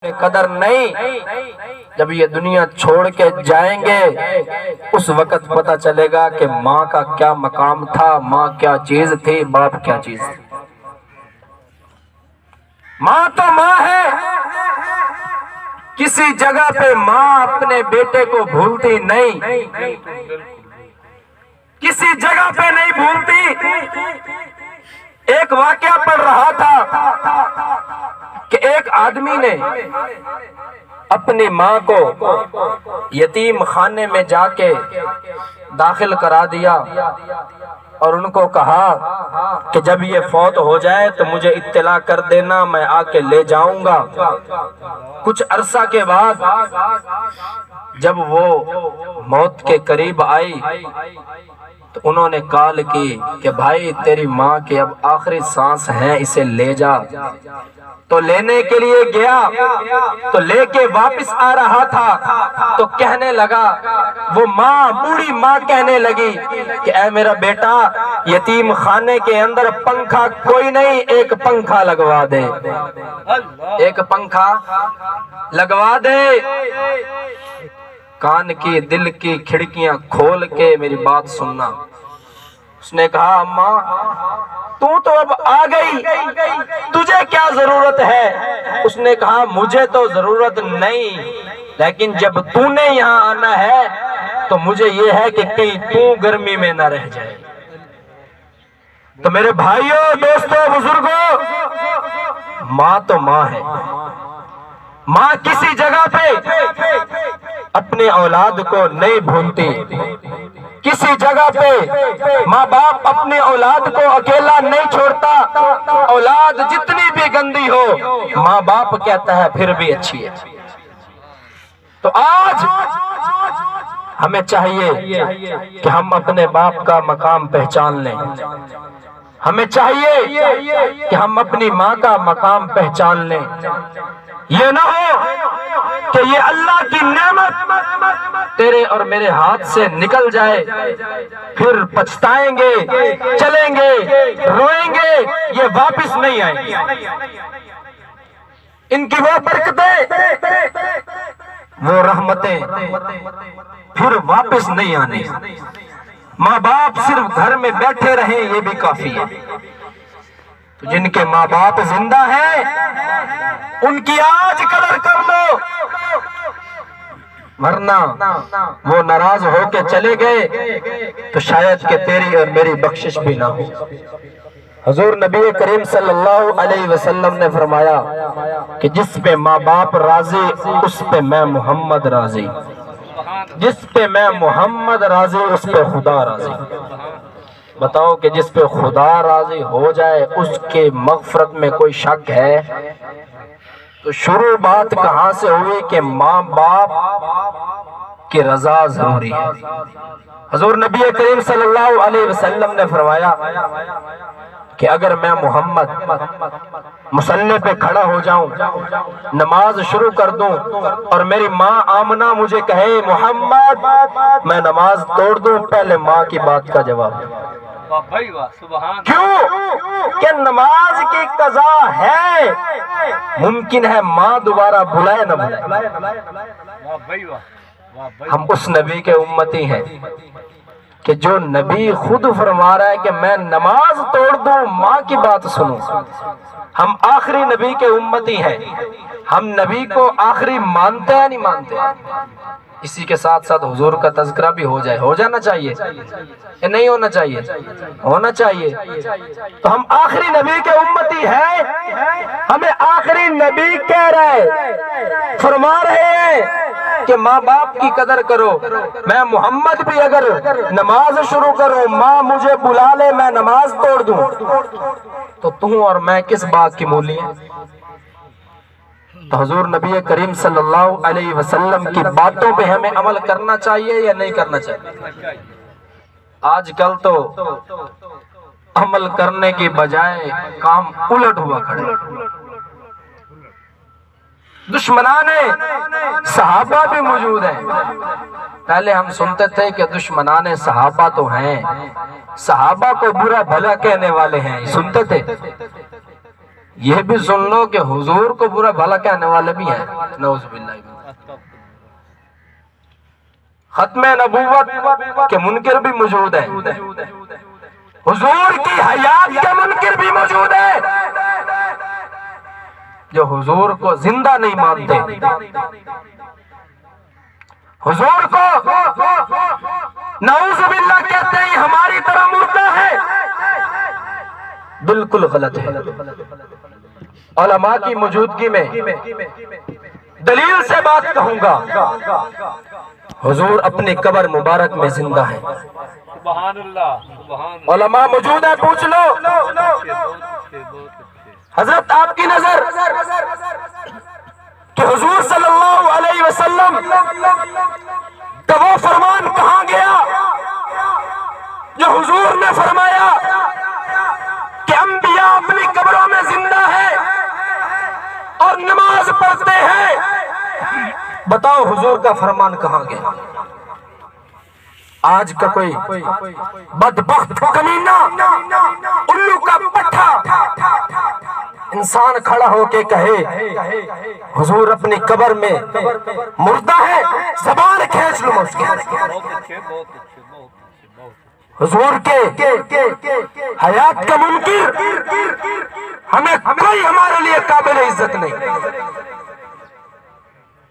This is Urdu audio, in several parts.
قدر نہیں، جب یہ دنیا چھوڑ کے جائیں گے اس وقت پتہ چلے گا کہ ماں کا کیا مقام تھا، ماں کیا چیز تھی، باپ کیا چیز تھی۔ ماں تو ماں ہے، کسی جگہ پہ ماں اپنے بیٹے کو بھولتی نہیں، کسی جگہ پہ نہیں بھولتی۔ ایک واقعہ پڑھ رہا تھا کہ ایک آدمی نے اپنی ماں کو یتیم خانے میں جا کے داخل کرا دیا اور ان کو کہا کہ جب یہ فوت ہو جائے تو مجھے اطلاع کر دینا، میں آ کے لے جاؤں گا۔ کچھ عرصہ کے بعد جب وہ موت کے قریب آئی تو انہوں نے کال کی کہ بھائی تیری ماں کی اب آخری سانس ہے، اسے لے جا۔ تو لینے کے لیے گیا تو لے کے واپس آ رہا تھا تو کہنے لگا، وہ ماں بوڑھی ماں کہنے لگی کہ اے میرا بیٹا، یتیم خانے کے اندر پنکھا کوئی نہیں، ایک پنکھا لگوا دے، ایک پنکھا لگوا دے۔ کان کی دل کی کھڑکیاں کھول کے میری بات سننا۔ اس نے کہا اماں تو اب آ گئی، تجھے کیا ضرورت ہے؟ اس نے کہا مجھے تو ضرورت نہیں، لیکن جب تو نے یہاں آنا ہے تو مجھے یہ ہے کہ کہیں تو گرمی میں نہ رہ جائے۔ تو میرے بھائیوں، دوستوں، بزرگوں، ماں تو ماں ہے۔ ماں کسی جگہ پہ اپنی اولاد کو نہیں بھولتی، کسی جگہ پہ ماں باپ اپنی اولاد کو اکیلا نہیں چھوڑتا۔ اولاد جتنی بھی گندی ہو ماں باپ کہتا ہے پھر بھی اچھی ہے۔ تو آج ہمیں چاہیے کہ ہم اپنے باپ کا مقام پہچان لیں، ہمیں چاہیے کہ ہم اپنی ماں کا مقام پہچان لیں۔ یہ نہ ہو کہ یہ اللہ کی نعمت تیرے اور میرے ہاتھ سے نکل جائے، پھر پچھتائیں گے، چلیں گے، روئیں گے، یہ واپس نہیں آئیں گے۔ ان کی وہ برکتیں، وہ رحمتیں پھر واپس نہیں آنے۔ ماں باپ صرف گھر میں بیٹھے رہیں یہ بھی کافی ہے۔ تو جن کے ماں باپ زندہ ہیں ان کی آج قدر کر لو، ورنہ وہ ناراض ہو کے چلے گئے تو شاید کہ تیری اور میری بخشش بھی نہ ہو۔ حضور نبی کریم صلی اللہ علیہ وسلم نے فرمایا کہ جس پہ ماں باپ راضی اس پہ میں محمد راضی، جس پہ میں محمد راضی اس پہ خدا راضی۔ بتاؤ کہ جس پہ خدا راضی ہو جائے اس کے مغفرت میں کوئی شک ہے؟ تو شروع بات کہاں سے ہوئی کہ ماں باپ کی رضا ضروری ہے۔ حضور نبی کریم صلی اللہ علیہ وسلم نے فرمایا کہ اگر میں محمد مصلی پہ کھڑا ہو جاؤں، نماز شروع کر دوں اور میری ماں آمنہ مجھے کہے محمد، میں نماز توڑ دوں، پہلے ماں کی بات کا جواب۔ کیوں کہ نماز کی قضا ہے، ممکن ہے ماں دوبارہ بلائے نہ بلائے۔ ہم اس نبی کے امتی ہیں کہ جو نبی خود فرما رہا ہے کہ میں نماز توڑ دوں ماں کی بات سنوں۔ ہم آخری نبی کے امتی ہیں، ہم نبی کو آخری مانتے ہیں نہیں مانتے؟ اسی کے ساتھ ساتھ حضور کا تذکرہ بھی ہو جائے، ہو جانا چاہیے یا نہیں ہونا چاہیے؟ ہونا چاہیے۔ تو ہم آخری نبی کے امتی ہیں، ہمیں آخری نبی کہہ رہے، فرما رہے ہیں کہ ماں باپ کی قدر کرو۔ میں محمد بھی اگر نماز شروع کروں، ماں مجھے بلا لے، میں نماز توڑ دوں، تو تم اور میں کس بات کی مولی ہیں؟ تو حضور نبی کریم صلی اللہ علیہ وسلم کی باتوں پہ ہمیں عمل کرنا چاہیے یا نہیں کرنا چاہیے؟ آج کل تو عمل کرنے کی بجائے کام الٹ ہوا کھڑے۔ دشمنان صحابہ بھی موجود ہیں۔ پہلے ہم سنتے تھے کہ دشمنان صحابہ تو ہیں، صحابہ کو برا بھلا کہنے والے ہیں، سنتے تھے۔ یہ بھی سن لو کہ حضور کو برا بھلا کہنے والے بھی ہیں، نعوذ باللہ۔ ختم نبوت کے منکر بھی موجود ہیں، حضور کی حیات کے منکر بھی موجود ہیں، جو حضور کو زندہ نہیں مانتے، حضور کو نعوذ باللہ کہتے ہیں ہماری طرح مردہ ہے۔ بالکل غلط ہے۔ علماء کی موجودگی میں دلیل سے بات کہوں گا، حضور اپنی قبر مبارک میں زندہ ہے۔ سبحان اللہ، علماء موجود ہیں، پوچھ لو۔ حضرت آپ کی نظر کہ حضور صلی اللہ علیہ وسلم کا وہ فرمان کہاں گیا جو حضور نے فرمایا کہ انبیاء اپنی قبروں میں زندہ ہیں اور نماز پڑھتے ہیں؟ بتاؤ حضور کا فرمان کہاں گیا؟ آج کا کوئی بدبخت کمینہ الو کا پٹھا انسان کھڑا ہو کے کہے حضور اپنی قبر میں مردہ ہے، زبان کھینچ لوں اس کے۔ حضور کے حیات کا منکر ہمیں کوئی ہمارے لیے قابل عزت نہیں۔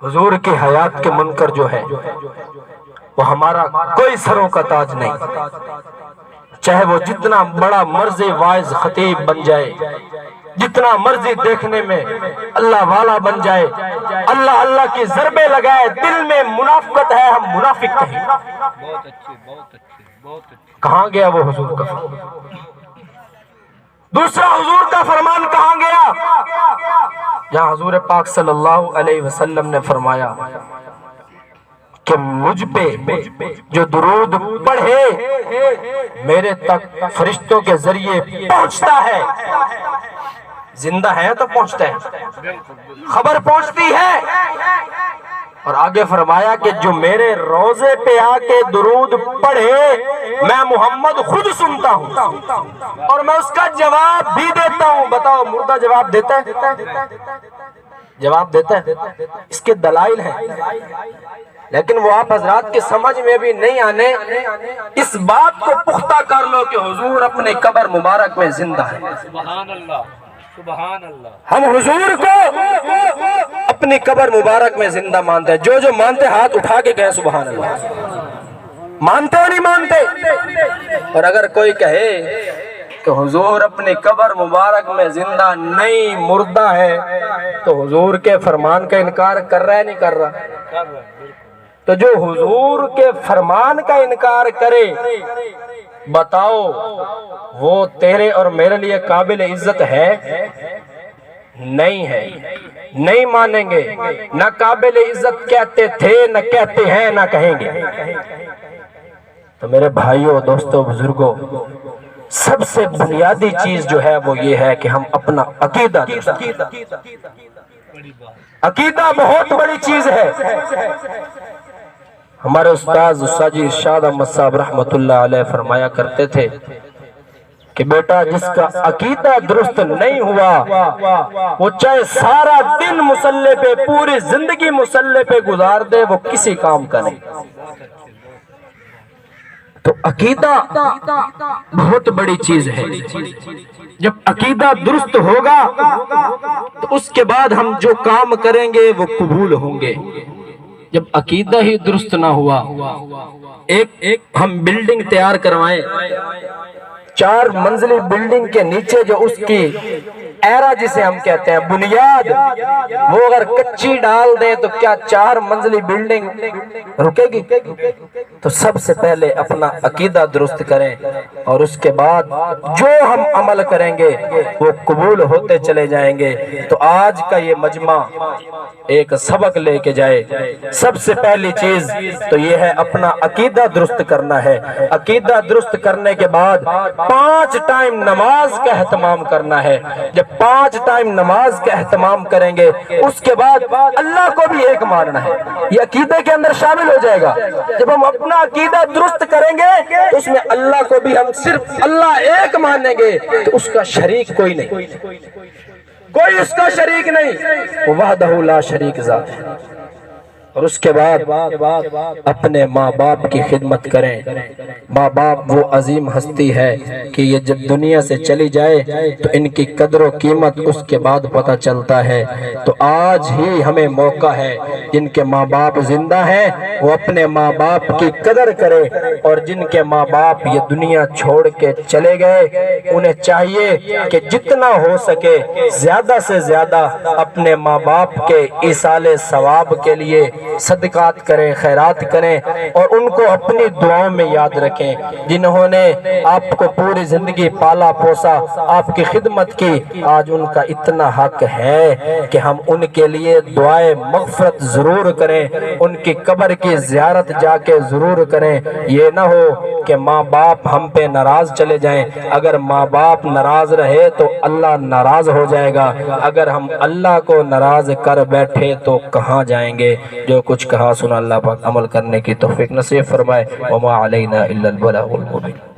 حضور کی حیات کے منکر جو ہے وہ ہمارا کوئی سروں کا تاج نہیں، چاہے وہ جتنا بڑا مرضی واعظ خطیب بن جائے، جتنا مرضی دیکھنے میں اللہ والا بن جائے، اللہ اللہ کی ضربیں لگائے، دل میں منافقت ہے، ہم منافق کہیں۔ بہت اچھے، بہت اچھے، بہت اچھے۔ کہاں گیا وہ حضور کا فرمان؟ دوسرا حضور کا فرمان کہاں گیا؟ جہاں حضور پاک صلی اللہ علیہ وسلم نے فرمایا کہ مجھ پہ جو درود پڑھے میرے تک فرشتوں کے ذریعے پہنچتا ہے۔ زندہ ہے تو پہنچتا ہے، خبر پہنچتی ہے۔ اور آگے فرمایا کہ جو میرے روزے پہ آ کے درود پڑھے میں محمد خود سنتا ہوں اور میں اس کا جواب بھی دیتا ہوں۔ بتاؤ مردہ جواب دیتا ہے؟ جواب دیتا ہے؟ اس کے دلائل ہیں، لیکن وہ آپ حضرات کے سمجھ میں بھی نہیں آنے۔ اس بات کو پختہ کر لو کہ حضور اپنے قبر مبارک میں زندہ ہے۔ سبحان اللہ، سبحان اللہ۔ ہم حضور کو اپنی قبر مبارک میں زندہ مانتے ہیں۔ جو جو مانتے ہاتھ اٹھا کے کہیں سبحان اللہ۔ مانتے ہو نہیں مانتے؟ اور اگر کوئی کہے کہ حضور اپنی قبر مبارک میں زندہ نہیں مردہ ہے تو حضور کے فرمان کا انکار کر رہا ہے نہیں کر رہا؟ تو جو حضور کے فرمان کا انکار کرے بتاؤ وہ تیرے اور میرے لیے قابل عزت ہے؟ نہیں ہے، نہیں مانیں گے، نہ قابل عزت کہتے تھے، نہ کہتے ہیں، نہ کہیں گے۔ تو میرے بھائیوں، دوستوں، بزرگوں، سب سے بنیادی چیز جو ہے وہ یہ ہے کہ ہم اپنا عقیدہ عقیدہ بہت بڑی چیز ہے۔ ہمارے استاذ ارشاد احمد صاحب رحمت اللہ علیہ فرمایا کرتے تھے کہ بیٹا جس کا عقیدہ درست نہیں ہوا وہ چاہے سارا دن مصلی پہ، پوری زندگی مصلی پہ گزار دے، وہ کسی کام کا نہیں۔ تو عقیدہ بہت بڑی چیز ہے۔ جب عقیدہ درست ہوگا تو اس کے بعد ہم جو کام کریں گے وہ قبول ہوں گے۔ جب عقیدہ ہی درست نہ ہوا، ایک ہم بلڈنگ تیار کروائیں، 4 منزلی بلڈنگ کے نیچے جو اس کی ایرا جسے ہم کہتے ہیں بنیاد، وہ اگر کچی ڈال دیں تو کیا 4 منزلی بلڈنگ رکے گی؟ تو سب سے پہلے اپنا عقیدہ درست کریں اور اس کے بعد جو ہم عمل کریں گے وہ قبول ہوتے چلے جائیں گے۔ تو آج کا یہ مجمع ایک سبق لے کے جائے۔ سب سے پہلی چیز تو یہ ہے اپنا عقیدہ درست کرنا ہے۔ عقیدہ درست کرنے کے بعد 5 ٹائم نماز کا اہتمام کرنا ہے۔ جب 5 ٹائم نماز کا اہتمام کریں گے اس کے بعد اللہ کو بھی ایک ماننا ہے، یہ عقیدے کے اندر شامل ہو جائے گا۔ جب ہم اپنا عقیدہ درست کریں گے تو اس میں اللہ کو بھی ہم صرف اللہ ایک مانیں گے، تو اس کا شریک کوئی نہیں۔ کوئی اس کا شریک نہیں، وحدہ لا شریک ذات ہے۔ اور اس کے بعد اپنے ماں باپ کی خدمت کریں۔ ماں باپ وہ عظیم ہستی ہے کہ یہ جب دنیا سے چلی جائے تو ان کی قدر و قیمت اس کے بعد پتہ چلتا ہے۔ تو آج ہی ہمیں موقع ہے، جن کے ماں باپ زندہ ہیں وہ اپنے ماں باپ کی قدر کرے، اور جن کے ماں باپ یہ دنیا چھوڑ کے چلے گئے انہیں چاہیے کہ جتنا ہو سکے زیادہ سے زیادہ اپنے ماں باپ کے ایصال ثواب کے لیے صدقات کریں، خیرات کریں، اور ان کو اپنی دعاؤں میں یاد رکھیں۔ جنہوں نے آپ کو پوری زندگی پالا پوسا، آپ کی خدمت کی، آج ان کا اتنا حق ہے کہ ہم ان کے لیے دعائے مغفرت ضرور کریں، ان کی قبر کی زیارت جا کے ضرور کریں۔ یہ نہ ہو کہ ماں باپ ہم پہ ناراض چلے جائیں۔ اگر ماں باپ ناراض رہے تو اللہ ناراض ہو جائے گا، اگر ہم اللہ کو ناراض کر بیٹھے تو کہاں جائیں گے۔ جو کچھ کہا سنا اللہ پاک عمل کرنے کی توفیق نصیب فرمائے۔ وما علینا الا البلاغ المبین۔